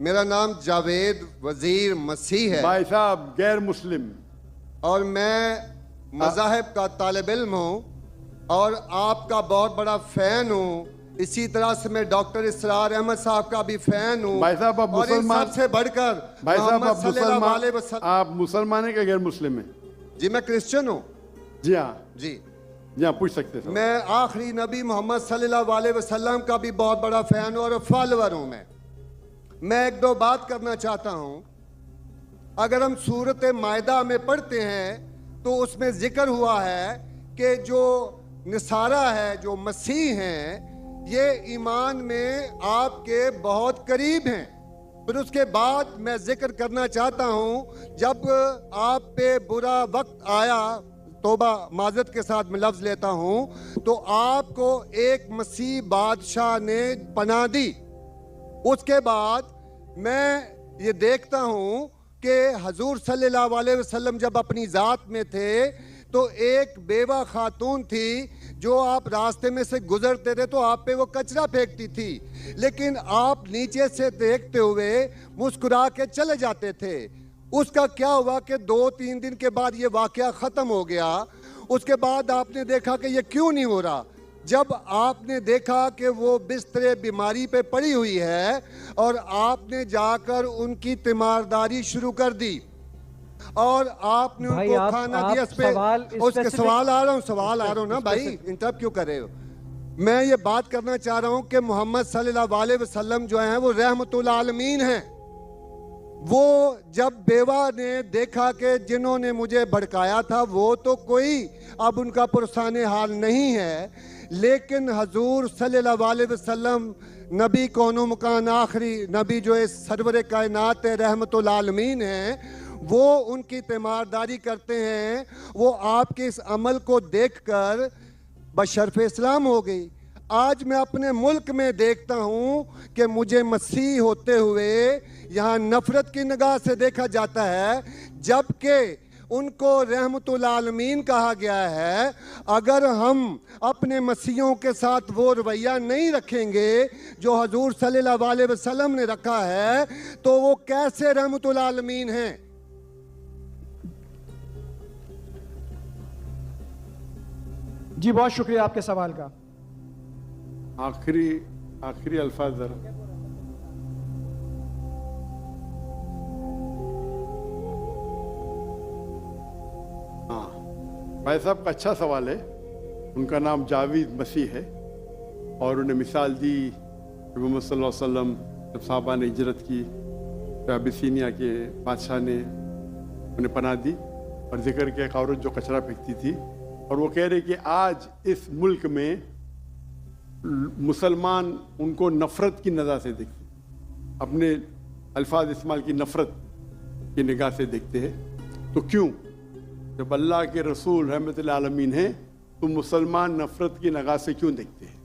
मेरा नाम जावेद वजीर मसीह है भाई साहब गैर मुस्लिम। और मैं मज़ाहिब का तालिब इल्म हूँ और आपका बहुत बड़ा फ़ैन हूँ। इसी तरह से मैं डॉक्टर इसरार अहमद साहब का भी फ़ैन हूँ। भाई साहब आप और इन मुसलमान सबसे बढ़कर भाई साहब मोहम्मद आप सल्लल्लाहु अलैहि वसल्लम। आप मुसलमान हैं क्या गैर मुस्लिम हैं? जी मैं क्रिश्चियन हूँ। जी हाँ जी पूछ सकते हैं। मैं आखिरी नबी मोहम्मद सल्लल्लाहु अलैहि वसल्लम का भी बहुत बड़ा फ़ैन हूँ और फॉलोअर हूँ। मैं एक दो बात करना चाहता हूँ। अगर हम सूरत मायदा में पढ़ते हैं तो उसमें जिक्र हुआ है कि जो नसारा है, जो मसीह हैं, ये ईमान में आपके बहुत करीब हैं। फिर उसके बाद मैं जिक्र करना चाहता हूँ, जब आप पे बुरा वक्त आया, तौबा माजरत के साथ मैं लफ्ज़ लेता हूँ, तो आपको एक मसीह बादशाह ने पनाह दी। उसके बाद मैं ये देखता हूँ कि हजूर सल्लल्लाहु अलैहि वसल्लम जब अपनी ज़ात में थे तो एक बेवा खातून थी जो आप रास्ते में से गुजरते थे तो आप पे वो कचरा फेंकती थी, लेकिन आप नीचे से देखते हुए मुस्कुरा के चले जाते थे। उसका क्या हुआ कि 2-3 दिन के बाद ये वाकया ख़त्म हो गया। उसके बाद आपने देखा कि ये क्यों नहीं हो रहा। जब आपने देखा कि वो बिस्तरे बीमारी पे पड़ी हुई है और आपने जाकर उनकी तीमारदारी शुरू कर दी और आपने उनको खाना दिया। उसके सवाल आ रहा हूँ ना भाई, इंटरप्ट क्यों कर रहे हो? मैं ये बात करना चाह रहा हूँ कि मोहम्मद सल्लल्लाहु अलैहि वसल्लम जो हैं वो रहमतुल आलमीन हैं। वो जब बेवा ने देखा कि जिन्होंने मुझे भड़काया था वो तो कोई अब उनका पुरसाने हाल नहीं है, लेकिन हजूर सल्लल्लाहु अलैहि वसल्लम नबी कौनो मकान आखिरी नबी जो इस सरवर कायनात रहमतुल आलमीन हैं, वो उनकी तीमारदारी करते हैं। वो आपके इस अमल को देखकर बशर्फ इस्लाम हो गई। आज मैं अपने मुल्क में देखता हूँ कि मुझे मसीह होते हुए यहाँ नफरत की निगाह से देखा जाता है, जबकि उनको रहमतुल आलमीन कहा गया है। अगर हम अपने मसीहों के साथ वो रवैया नहीं रखेंगे जो हजूर सल्लल्लाहु अलैहि वसल्लम ने रखा है तो वो कैसे रहमतुल आलमीन हैं? जी बहुत शुक्रिया आपके सवाल का। आखिरी अल्फाज जरा। हाँ भाई साहब का अच्छा सवाल है। उनका नाम जावेद मसीह है और उन्हें मिसाल दी मोहम्मद सल्लल्लाहु अलैहि वसल्लम जब साहबा ने हिजरत की तो अबिसीनिया के बादशाह ने उन्हें पनाह दी और जिक्र किया एक औरत जो कचरा फेंकती थी, और वो कह रहे कि आज इस मुल्क में मुसलमान उनको नफ़रत की नज़र से देखते, अपने अल्फाज इस्तेमाल की नफ़रत की निगाह से देखते हैं। तो क्यों, जब अल्लाह के रसूल रहमतुल आलमीन हैं तो मुसलमान नफ़रत की निगाह से क्यों देखते हैं?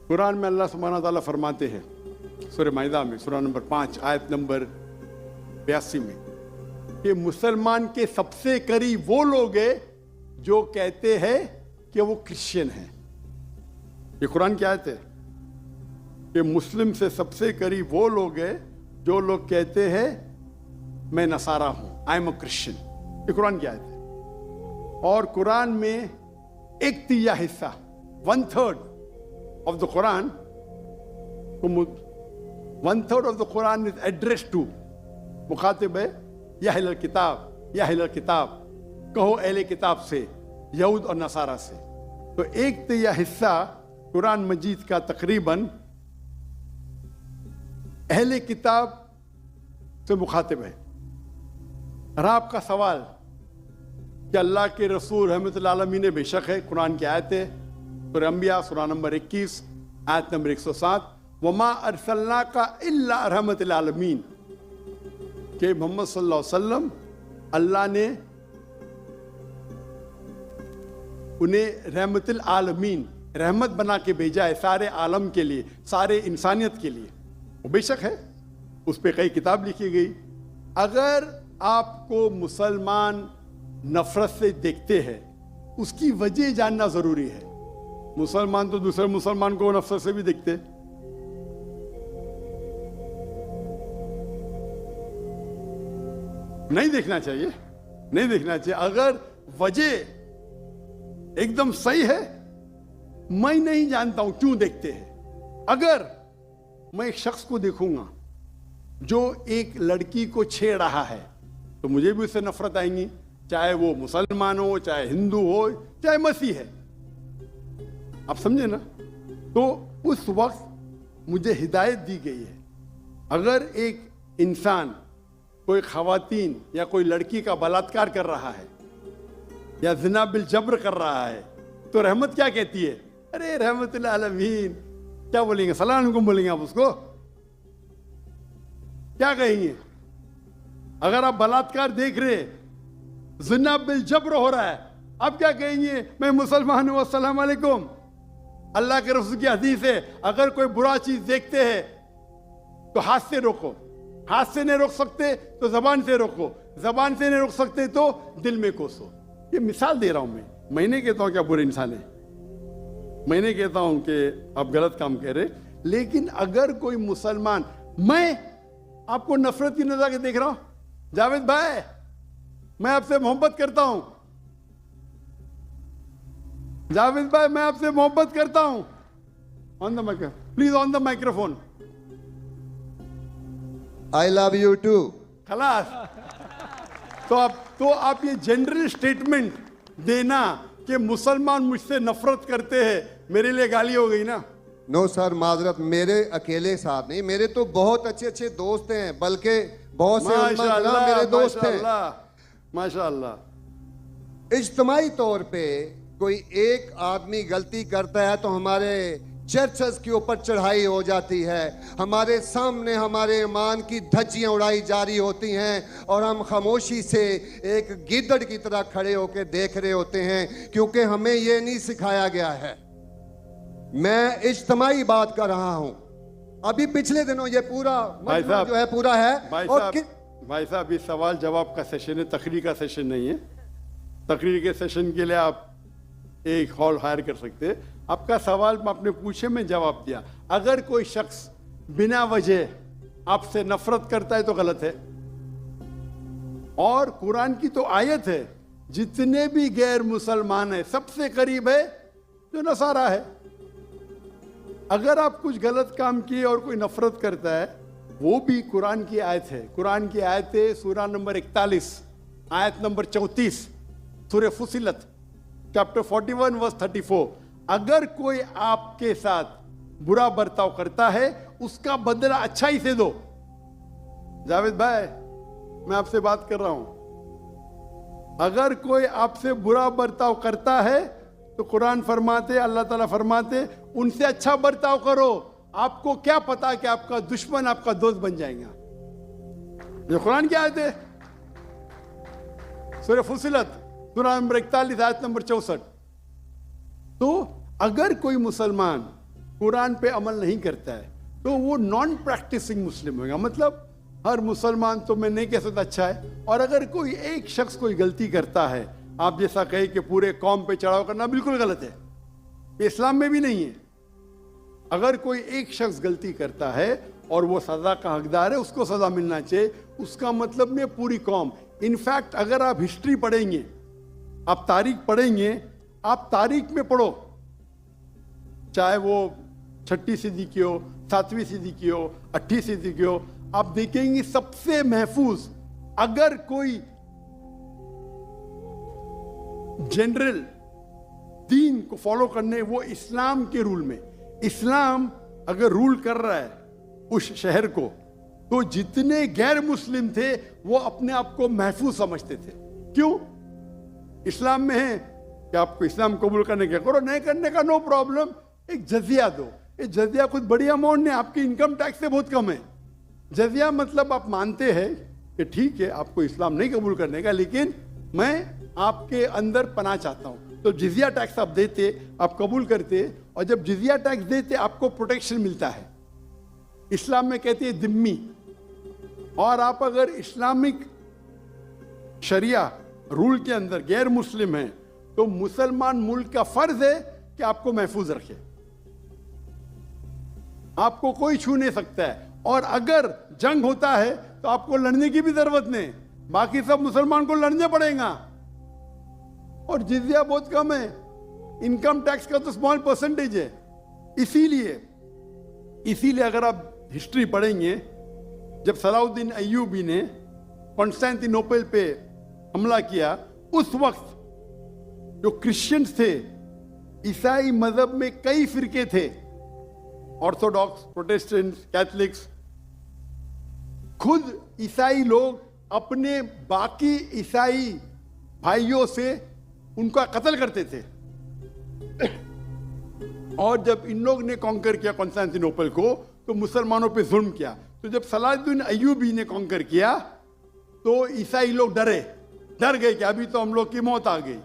कुरान में अल्लाह सुब्हानहू व तआला फरमाते हैं सूरह माइदा में सूरह नंबर 5 आयत नंबर 82 में कि मुसलमान के सबसे करीब वो लोग हैं जो कहते हैं कि वो क्रिश्चियन हैं। ये कुरान की आयत है कि मुस्लिम से सबसे करीब वो लोग हैं जो लोग कहते हैं मैं नसारा हूं, आई एम अ क्रिश्चियन। ये कुरान की आयत है। और कुरान में 1/3 हिस्सा 1/3 of the Quran, 1/3 of the Quran is address to, मुखातिब है या अहले किताब, या अहले किताब कहो अहले किताब से, यहूद और नसारा से। तो 1/3 हिस्सा कुरान मजीद का तकरीबन अहले किताब से मुखातिब है। और आपका सवाल कि अल्लाह के रसूल रहमतुल आलमीन ने, बेशक है, कुरान की आयत है सूरह अंबिया सूरह नंबर 21 आयत नंबर 107, वमा अरसलनाका इल्ला रहमतुल आलमीन, कि मोहम्मद सल्लल्लाहु अलैहि वसल्लम अल्लाह ने उन्हें रहमतुल आलमीन, रहमत बना के भेजा है सारे आलम के लिए, सारे इंसानियत के लिए। वो बेशक है, उस पर कई किताब लिखी गई। अगर आपको मुसलमान नफरत से देखते हैं, उसकी वजह जानना जरूरी है। मुसलमान तो दूसरे मुसलमान को नफरत से भी देखते, नहीं देखना चाहिए, नहीं देखना चाहिए। अगर वजह एकदम सही है, मैं नहीं जानता हूं क्यों देखते हैं। अगर मैं एक शख्स को देखूंगा जो एक लड़की को छेड़ रहा है तो मुझे भी उससे नफरत आएंगी, चाहे वो मुसलमान हो, चाहे हिंदू हो, चाहे मसीह है। आप समझे ना? तो उस वक्त मुझे हिदायत दी गई है, अगर एक इंसान कोई खवातीन या कोई लड़की का बलात्कार कर रहा है या ज़िना बिल जब्र कर रहा है तो रहमत क्या कहती है? अरे रहमतुल्लाह आलमीन। क्या बोलेंगे? सलाम अलैकुम बोलेंगे आप उसको? क्या कहेंगे? अगर आप बलात्कार देख रहे, ज़िना बिल जब्र हो रहा है, आप क्या कहेंगे? मैं मुसलमान हूं, अस्सलाम वालेकुम। अल्लाह के रसूल की हदीस है, अगर कोई बुरा चीज देखते हैं तो हाथ से रोको, हाथ से नहीं रोक सकते तो जबान से रोको, जबान से नहीं रोक सकते तो दिल में कोसो। ये मिसाल दे रहा हूं मैं नहीं कहता हूं कि आप बुरे इंसान है, मैं नहीं कहता हूं कि आप गलत काम कह रहे, लेकिन अगर कोई मुसलमान, मैं आपको नफरत की नजर से देख रहा हूं, जावेद भाई मैं आपसे मोहब्बत करता हूं, जावेद भाई मैं आपसे मोहब्बत करता हूं, on the microphone please, on the microphone, I love you too. खलास। तो आप ये जनरल स्टेटमेंट देना कि मुसलमान मुझसे नफरत करते हैं, मेरे लिए गाली हो गई ना? नो सर, माजरत, मेरे अकेले साथ नहीं, मेरे तो बहुत अच्छे अच्छे दोस्त हैं, बल्कि बहुत से उलमा मेरे दोस्त हैं। माशाअल्लाह। इज्तमाई तौर पे कोई एक आदमी गलती करता है तो हमारे चर्चेस के ऊपर चढ़ाई हो जाती है, हमारे सामने हमारे ईमान की धज्जियां उड़ाई जारी होती हैं और हम खामोशी से एक गिद्दड़ की तरह खड़े होकर देख रहे होते हैं, क्योंकि हमें यह नहीं सिखाया गया है। मैं इज्तमाई बात कर रहा हूं। अभी पिछले दिनों ये पूरा मजमा जो है पूरा है। भाई साहब, ये सवाल जवाब का सेशन है, तकरीर का सेशन नहीं है। तकरीर के सेशन के लिए आप एक हॉल हायर कर सकते हैं। आपका सवाल आपने पूछे, मैं जवाब दिया। अगर कोई शख्स बिना वजह आपसे नफरत करता है तो गलत है। और कुरान की तो आयत है, जितने भी गैर मुसलमान है सबसे करीब है जो नसारा है। अगर आप कुछ गलत काम किए और कोई नफरत करता है, वो भी कुरान की आयत है। कुरान की आयत है सूरा नंबर 41 आयत नंबर 34 सूरह फुसिलत चैप्टर 41 वर्स 34। अगर कोई आपके साथ बुरा बर्ताव करता है उसका बदला अच्छाई से दो। जावेद भाई मैं आपसे बात कर रहा हूं। अगर कोई आपसे बुरा बर्ताव करता है तो कुरान फरमाते, अल्लाह ताला फरमाते, उनसे अच्छा बर्ताव करो। आपको क्या पता कि आपका दुश्मन आपका दोस्त बन जाएगा। ये कुरान की आयत है, सूरह फुसिलत सूरा नंबर 41 आयत नंबर 64। तो अगर कोई मुसलमान कुरान पे अमल नहीं करता है तो वो नॉन प्रैक्टिसिंग मुस्लिम होगा। मतलब हर मुसलमान तो मैं नहीं कह सकता अच्छा है। और अगर कोई एक शख्स कोई गलती करता है, आप जैसा कहे कि पूरे कौम पे चढ़ाव करना बिल्कुल गलत है, ये इस्लाम में भी नहीं है। अगर कोई एक शख्स गलती करता है और वो सजा का हकदार है, उसको सजा मिलना चाहिए। उसका मतलब नहीं पूरी कौम। इनफैक्ट अगर आप हिस्ट्री पढ़ेंगे, आप तारीख पढ़ेंगे, आप तारीख में पढ़ो, चाहे वो 6वीं सदी की हो, 7वीं सदी की हो, 8वीं सदी की हो, आप देखेंगे सबसे महफूज अगर कोई जनरल दीन को फॉलो करने, वो इस्लाम के रूल में, इस्लाम अगर रूल कर रहा है उस शहर को, तो जितने गैर मुस्लिम थे वो अपने आप को महफूज समझते थे। क्यों? इस्लाम में है कि आपको इस्लाम कबूल करने क्या करो, नहीं करने का नो प्रॉब्लम, एक जजिया दो। ये जजिया कुछ बड़ी अमाउंट नहीं, आपकी इनकम टैक्स से बहुत कम है। जजिया मतलब आप मानते हैं कि ठीक है आपको इस्लाम नहीं कबूल करने का, लेकिन मैं आपके अंदर पनाह चाहता हूं। तो जिजिया टैक्स आप देते, आप कबूल करते, और जब जिजिया टैक्स देते आपको प्रोटेक्शन मिलता है। इस्लाम में कहते हैं दिम्मी। और आप अगर इस्लामिक शरिया रूल के अंदर गैर मुस्लिम हैं तो मुसलमान मुल्क का फर्ज है कि आपको महफूज रखे, आपको कोई छू नहीं सकता है। और अगर जंग होता है तो आपको लड़ने की भी जरूरत नहीं, बाकी सब मुसलमान को लड़ने पड़ेगा। और जिजिया बहुत कम है, इनकम टैक्स का तो स्मॉल परसेंटेज है। इसीलिए अगर आप हिस्ट्री पढ़ेंगे, जब सलाउद्दीन अय्यूबी ने कॉन्स्टेंटिनोपल पे हमला किया, उस वक्त जो क्रिश्चियंस थे, ईसाई मजहब में कई फिरके थे, ऑर्थोडॉक्स, प्रोटेस्टेंट, कैथलिक्स, खुद ईसाई लोग अपने बाकी ईसाई भाइयों से उनका कत्ल करते थे। और जब इन लोग ने कॉन्कर किया कॉन्स्टेंटिनोपल को, तो मुसलमानों पे जुल्म किया। तो जब सलाउद्दीन अय्यूबी ने कॉन्कर किया, तो ईसाई लोग डर गए कि अभी तो हम लोग की मौत आ गई।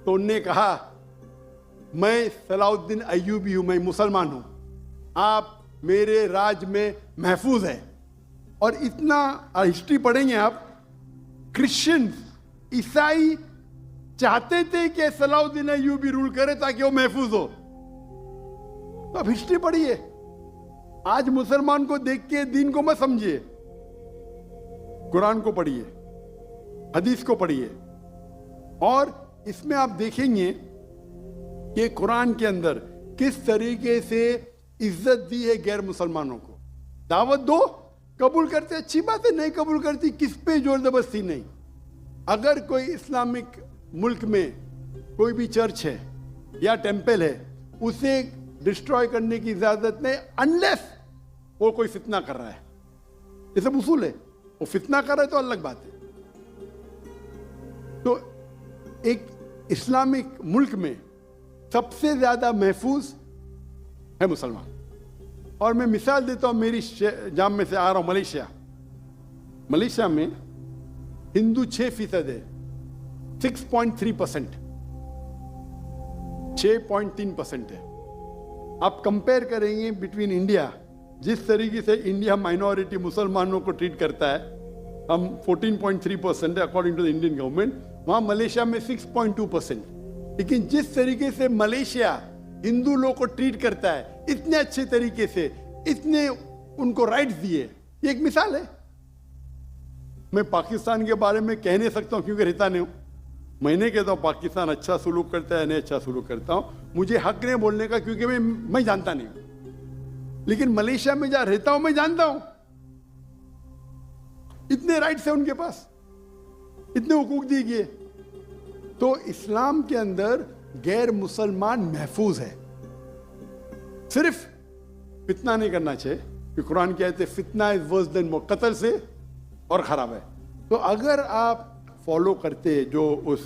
तो उनने कहा, मैं सलाउद्दीन अय्यूबी हूं, मैं मुसलमान हूं, आप मेरे राज में महफूज है। और इतना हिस्ट्री पढ़ेंगे आप, क्रिश्चियंस, ईसाई चाहते थे कि सलाउद्दीन अय्यूबी रूल करे ताकि वो महफूज हो। तो अब हिस्ट्री पढ़िए। आज मुसलमान को देख के दीन को मत समझिए, कुरान को पढ़िए, हदीस को पढ़िए। और इसमें आप देखेंगे कि कुरान के अंदर किस तरीके से इज्जत दी है गैर मुसलमानों को। दावत दो, कबूल करते अच्छी बात है, नहीं कबूल करती किस पे जोर जबरदस्ती नहीं। अगर कोई इस्लामिक मुल्क में कोई भी चर्च है या टेंपल है, उसे डिस्ट्रॉय करने की इजाजत नहीं, अनलेस वो कोई फितना कर रहा है। ये सब उसूल है। वो फितना कर रहा है तो अलग बात है। तो एक इस्लामिक मुल्क में सबसे ज्यादा महफूज है मुसलमान। और मैं मिसाल देता हूं, मेरी जाम में से आ रहा हूं मलेशिया में हिंदू 6% है, 6.3%, 6.3% है। आप कंपेयर करेंगे बिटवीन इंडिया, जिस तरीके से इंडिया माइनॉरिटी मुसलमानों को ट्रीट करता है, हम 14.3% है according to the Indian government, वहां मलेशिया में 6.2%। लेकिन जिस तरीके से मलेशिया हिंदू लोगों को ट्रीट करता है, इतने अच्छे तरीके से, इतने उनको राइट्स दिए, ये एक मिसाल है। मैं पाकिस्तान के बारे में कह नहीं सकता हूं क्योंकि रहता नहीं हूं। मैं नहीं कहता हूं पाकिस्तान अच्छा सुलूक करता है, नहीं अच्छा सुलूक करता हूं, मुझे हक नहीं बोलने का क्योंकि मैं जानता नहीं हूं। लेकिन मलेशिया में जहां रहता हूं मैं जानता हूं, इतने राइट्स है उनके पास, इतने हुकूक दिए गए। तो इस्लाम के अंदर गैर मुसलमान महफूज है। सिर्फ फितना नहीं करना चाहिए, कि कुरान की आयत है फितना इज वर्स देन कत्ल से और खराब है। तो अगर आप फॉलो करते जो उस